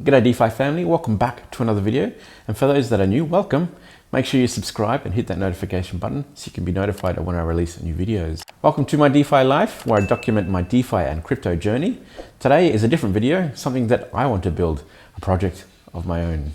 G'day DeFi family, welcome back to another video. And for those that are new, welcome. Make sure you subscribe and hit that notification button so you can be notified of when I release new videos. Welcome to my DeFi life, where I document my DeFi and crypto journey. Today is a different video, something that I want to build, a project of my own.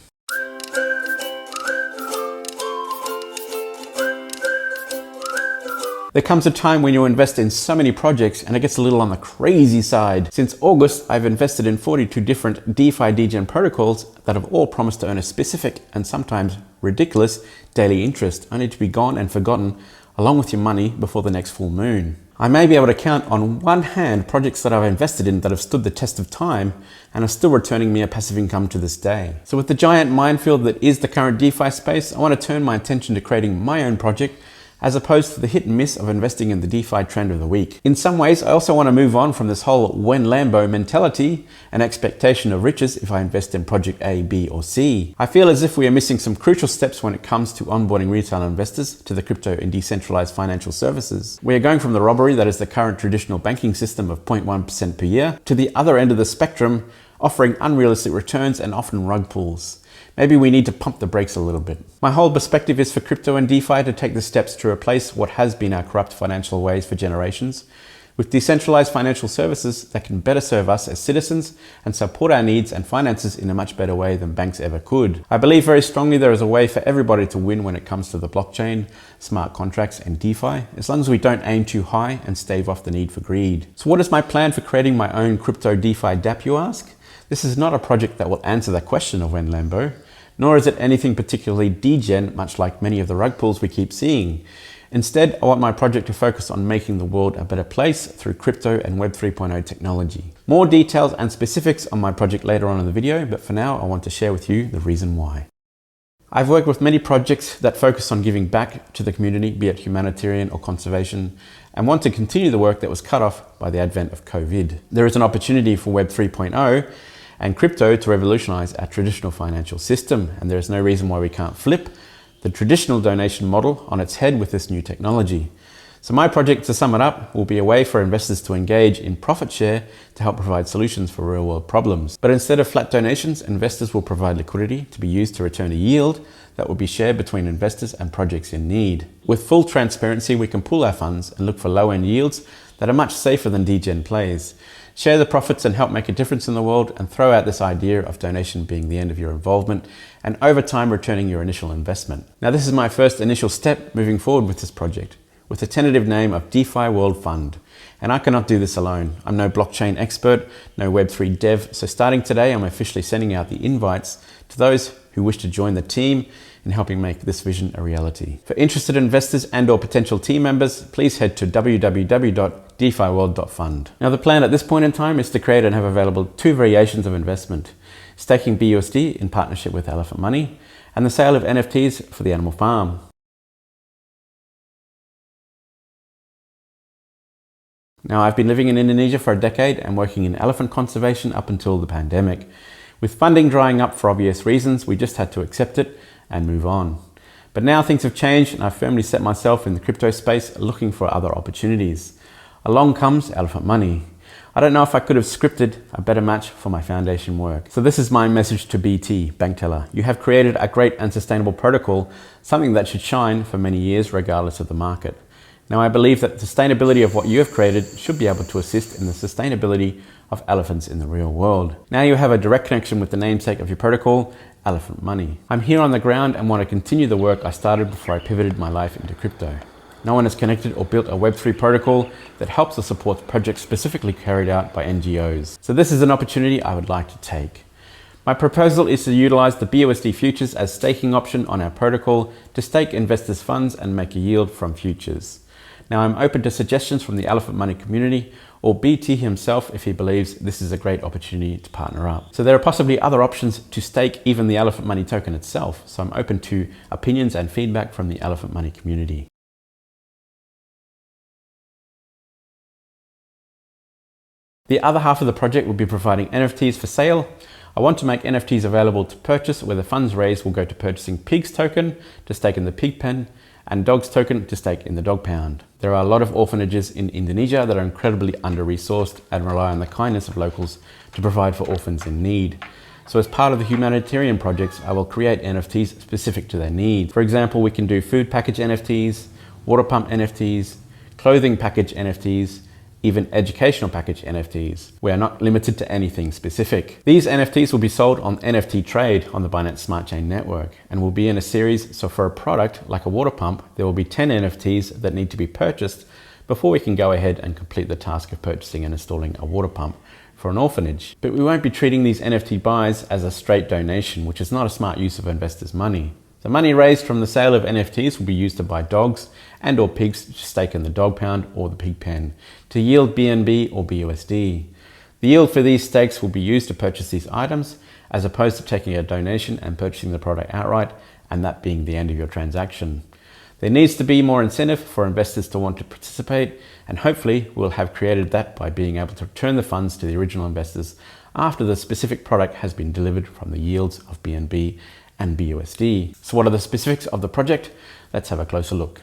There comes a time when you invest in so many projects and it gets a little on the crazy side. Since August, I've invested in 42 different DeFi degen protocols that have all promised to earn a specific and sometimes ridiculous daily interest, only to be gone and forgotten along with your money before the next full moon. I may be able to count on one hand projects that I've invested in that have stood the test of time and are still returning me a passive income to this day. So with the giant minefield that is the current DeFi space, I want to turn my attention to creating my own project as opposed to the hit and miss of investing in the DeFi trend of the week. In some ways, I also want to move on from this whole when lambo mentality and expectation of riches if I invest in project A, B, or C. I feel as if we are missing some crucial steps when it comes to onboarding retail investors to the crypto and decentralized financial services. We are going from the robbery that is the current traditional banking system of 0.1% per year to the other end of the spectrum, offering unrealistic returns and often rug pulls. Maybe we need to pump the brakes a little bit. My whole perspective is for crypto and DeFi to take the steps to replace what has been our corrupt financial ways for generations with decentralized financial services that can better serve us as citizens and support our needs and finances in a much better way than banks ever could. I believe very strongly there is a way for everybody to win when it comes to the blockchain, smart contracts, and DeFi, as long as we don't aim too high and stave off the need for greed. So what is my plan for creating my own crypto DeFi dapp, you ask? This is not a project that will answer that question of when lambo, nor is it anything particularly degen, much like many of the rug pulls we keep seeing. Instead, I want my project to focus on making the world a better place through crypto and Web 3.0 technology. More details and specifics on my project later on in the video, but for now, I want to share with you the reason why. I've worked with many projects that focus on giving back to the community, be it humanitarian or conservation, and want to continue the work that was cut off by the advent of COVID. There is an opportunity for Web 3.0 and crypto to revolutionize our traditional financial system, and there is no reason why we can't flip the traditional donation model on its head with this new technology. So my project, to sum it up, will be a way for investors to engage in profit share to help provide solutions for real world problems. But instead of flat donations, investors will provide liquidity to be used to return a yield that will be shared between investors and projects in need. With full transparency, we can pool our funds and look for low-end yields that are much safer than degen plays. Share the profits and help make a difference in the world, and throw out this idea of donation being the end of your involvement and over time returning your initial investment. Now, this is my first initial step moving forward with this project, with a tentative name of DeFi World Fund. And I cannot do this alone. I'm no blockchain expert, no Web3 dev, so starting today, I'm officially sending out the invites to those who wish to join the team in helping make this vision a reality. For interested investors and or potential team members, please head to www.defiworld.fund. Now, the plan at this point in time is to create and have available two variations of investment: staking BUSD in partnership with Elephant Money, and the sale of NFTs for the animal farm. Now, I've been living in Indonesia for a decade and working in elephant conservation up until the pandemic. With funding drying up for obvious reasons, we just had to accept it and move on. But now things have changed and I've firmly set myself in the crypto space looking for other opportunities. Along comes Elephant Money. I don't know if I could have scripted a better match for my foundation work. So this is my message to BT, bank teller. You have created a great and sustainable protocol, something that should shine for many years regardless of the market. Now, I believe that the sustainability of what you have created should be able to assist in the sustainability of elephants in the real world. Now you have a direct connection with the namesake of your protocol, Elephant Money. I'm here on the ground and want to continue the work I started before I pivoted my life into crypto. No one has connected or built a Web3 protocol that helps or supports projects specifically carried out by NGOs. So this is an opportunity I would like to take. My proposal is to utilize the BUSD futures as staking option on our protocol to stake investors' funds and make a yield from futures. Now, I'm open to suggestions from the Elephant Money community or BT himself if he believes this is a great opportunity to partner up. So there are possibly other options to stake even the Elephant Money token itself. So I'm open to opinions and feedback from the Elephant Money community. The other half of the project will be providing NFTs for sale. I want to make NFTs available to purchase, where the funds raised will go to purchasing Pigs token to stake in the pig pen and Dogs token to stake in the dog pound. There are a lot of orphanages in Indonesia that are incredibly under-resourced and rely on the kindness of locals to provide for orphans in need. So as part of the humanitarian projects, I will create NFTs specific to their needs. For example, we can do food package NFTs, water pump NFTs, clothing package NFTs, even educational package NFTs. We are not limited to anything specific. These NFTs will be sold on NFT Trade on the Binance Smart Chain network and will be in a series. So for a product like a water pump, there will be 10 NFTs that need to be purchased before we can go ahead and complete the task of purchasing and installing a water pump for an orphanage. But we won't be treating these NFT buys as a straight donation, which is not a smart use of investors' money. The money raised from the sale of NFTs will be used to buy dogs and or pigs to stake in the dog pound or the pig pen to yield BNB or BUSD. The yield for these stakes will be used to purchase these items as opposed to taking a donation and purchasing the product outright and that being the end of your transaction. There needs to be more incentive for investors to want to participate, and hopefully we'll have created that by being able to return the funds to the original investors after the specific product has been delivered from the yields of BNB and BUSD. So what are the specifics of the project? Let's have a closer look.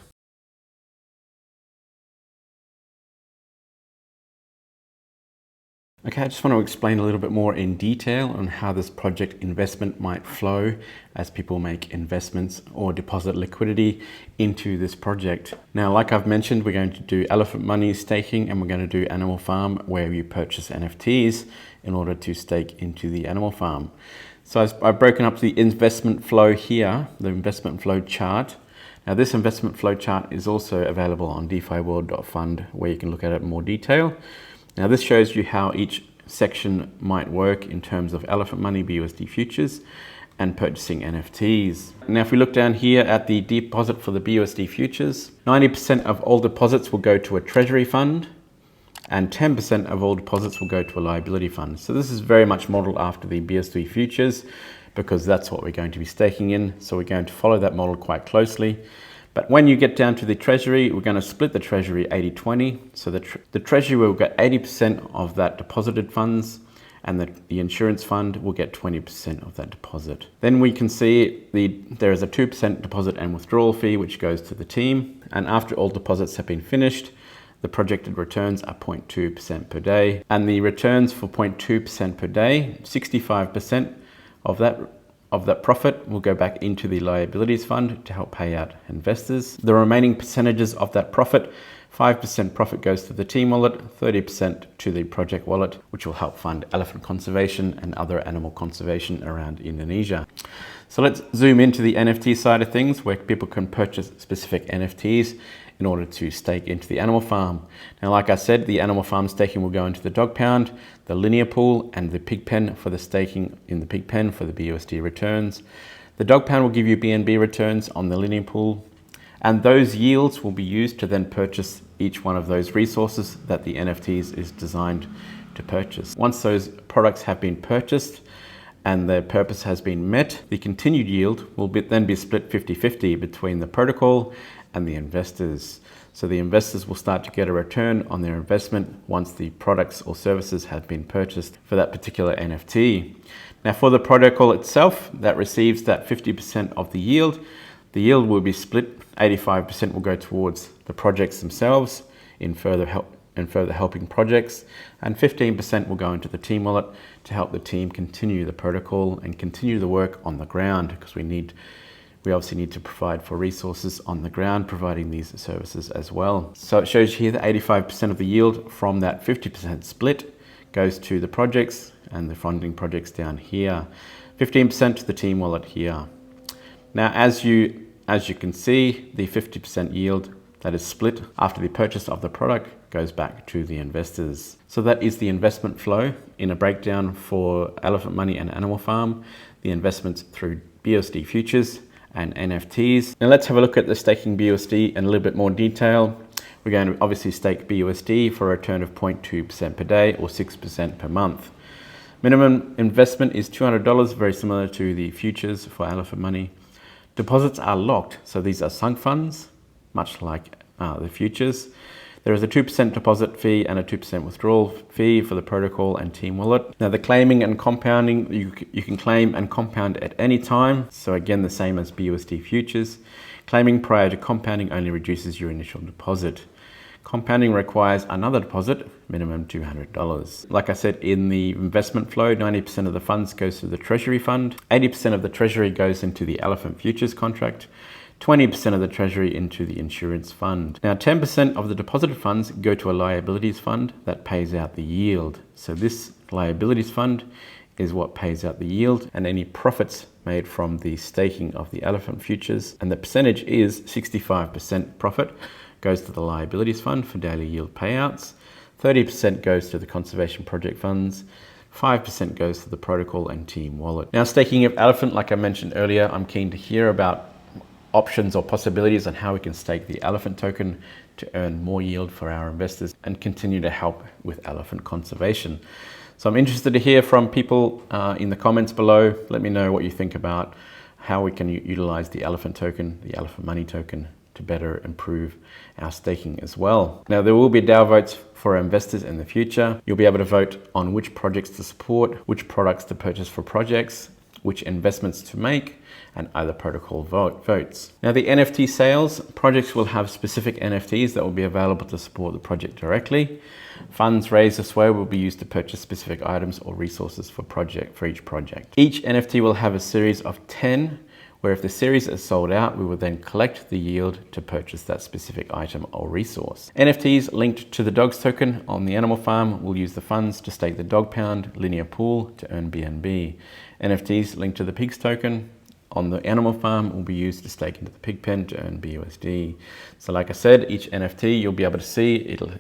Okay, I just want to explain a little bit more in detail on how this project investment might flow as people make investments or deposit liquidity into this project. Now, like I've mentioned, we're going to do elephant money staking and we're going to do animal farm where you purchase NFTs in order to stake into the animal farm. So I've broken up the investment flow here, the investment flow chart. Now this investment flow chart is also available on defiworld.fund where you can look at it in more detail. Now this shows you how each section might work in terms of elephant money, BUSD futures, and purchasing NFTs. Now if we look down here at the deposit for the BUSD futures, 90% of all deposits will go to a treasury fund and 10% of all deposits will go to a liability fund. So this is very much modeled after the BUSD futures because that's what we're going to be staking in. So we're going to follow that model quite closely. But when you get down to the treasury, we're going to split the treasury 80-20. So the treasury will get 80% of that deposited funds and the insurance fund will get 20% of that deposit. Then we can see there is a 2% deposit and withdrawal fee which goes to the team. And after all deposits have been finished, the projected returns are 0.2% per day. And the returns for 0.2% per day, 65% of that profit will go back into the liabilities fund to help pay out investors. The remaining percentages of that profit, 5% profit goes to the team wallet, 30% to the project wallet, which will help fund elephant conservation and other animal conservation around Indonesia. So let's zoom into the NFT side of things where people can purchase specific NFTs in order to stake into the animal farm. Now, like I said, the animal farm staking will go into the dog pound, the linear pool, and the pig pen for the staking in the pig pen for the BUSD returns. The dog pound will give you BNB returns on the linear pool, and those yields will be used to then purchase each one of those resources that the NFTs is designed to purchase. Once those products have been purchased and their purpose has been met, the continued yield will then be split 50-50 between the protocol and the investors. So the investors will start to get a return on their investment once the products or services have been purchased for that particular NFT. Now for the protocol itself that receives that 50% of the yield will be split. 85% will go towards the projects themselves in further helping projects, and 15% will go into the team wallet to help the team continue the protocol and continue the work on the ground, because we obviously need to provide for resources on the ground providing these services as well. So it shows here that 85% of the yield from that 50% split goes to the projects and the funding projects down here. 15% to the team wallet here. Now, as you can see, the 50% yield that is split after the purchase of the product goes back to the investors. So that is the investment flow in a breakdown for Elephant Money and Animal Farm, the investments through BUSD futures and NFTs. Now let's have a look at the staking BUSD in a little bit more detail. We're going to obviously stake BUSD for a return of 0.2% per day or 6% per month. Minimum investment is $200, very similar to the futures for Elephant Money. Deposits are locked, so these are sunk funds, much like the futures. There is a 2% deposit fee and a 2% withdrawal fee for the protocol and team wallet. Now the claiming and compounding, you can claim and compound at any time. So again, the same as BUSD futures. Claiming prior to compounding only reduces your initial deposit. Compounding requires another deposit, minimum $200. Like I said, in the investment flow, 90% of the funds goes to the treasury fund, 80% of the treasury goes into the elephant futures contract, 20% of the treasury into the insurance fund. Now, 10% of the deposited funds go to a liabilities fund that pays out the yield. So this liabilities fund is what pays out the yield and any profits made from the staking of the elephant futures. And the percentage is 65% profit goes to the liabilities fund for daily yield payouts, 30% goes to the conservation project funds, 5% goes to the protocol and team wallet. Now, staking of elephant, like I mentioned earlier, I'm keen to hear about options or possibilities on how we can stake the elephant token to earn more yield for our investors and continue to help with elephant conservation. So I'm interested to hear from people in the comments below. Let me know what you think about how we can utilize the elephant token, the elephant money token, to better improve our staking as well. Now, there will be DAO votes for our investors in the future. You'll be able to vote on which projects to support, which products to purchase for projects, which investments to make, and other protocol votes. Now, the NFT sales, projects will have specific NFTs that will be available to support the project directly. Funds raised this way will be used to purchase specific items or resources for each project. Each NFT will have a series of 10, where if the series is sold out, we will then collect the yield to purchase that specific item or resource. NFTs linked to the dogs token on the animal farm will use the funds to stake the dog pound linear pool to earn BNB. NFTs linked to the pigs token on the animal farm will be used to stake into the pig pen to earn BUSD. So like I said, each NFT you'll be able to see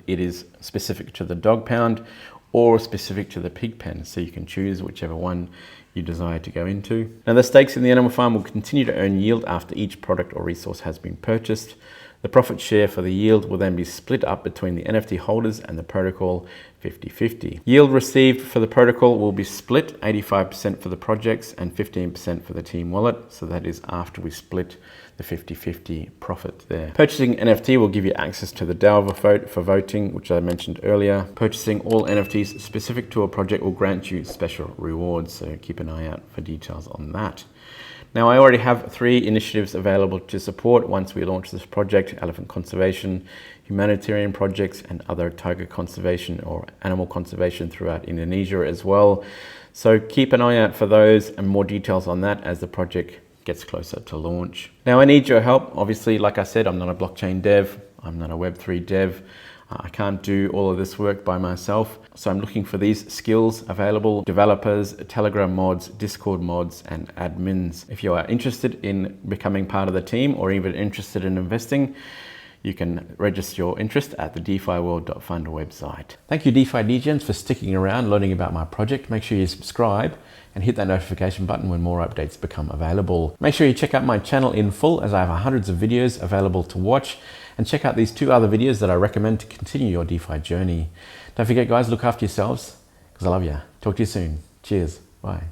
it is specific to the dog pound or specific to the pig pen. So you can choose whichever one you desire to go into. Now, the stakes in the animal farm will continue to earn yield after each product or resource has been purchased. The profit share for the yield will then be split up between the NFT holders and the protocol 50-50. Yield received for the protocol will be split 85% for the projects and 15% for the team wallet. So that is after we split the 50-50 profit there. Purchasing NFT will give you access to the DAO vote for voting, which I mentioned earlier. Purchasing all NFTs specific to a project will grant you special rewards. So keep an eye out for details on that. Now, I already have 3 initiatives available to support once we launch this project: elephant conservation, humanitarian projects, and other tiger conservation or animal conservation throughout Indonesia as well. So keep an eye out for those and more details on that as the project gets closer to launch. Now, I need your help. Obviously, like I said, I'm not a blockchain dev. I'm not a Web3 dev. I can't do all of this work by myself. So I'm looking for these skills available: developers, Telegram mods, Discord mods, and admins. If you are interested in becoming part of the team or even interested in investing, you can register your interest at the defiworld.fund website. Thank you, DeFi degens, for sticking around learning about my project. Make sure you subscribe and hit that notification button when more updates become available. Make sure you check out my channel in full, as I have hundreds of videos available to watch, and check out these 2 other videos that I recommend to continue your DeFi journey. Don't forget, guys, look after yourselves, because I love you. Talk to you soon. Cheers. Bye.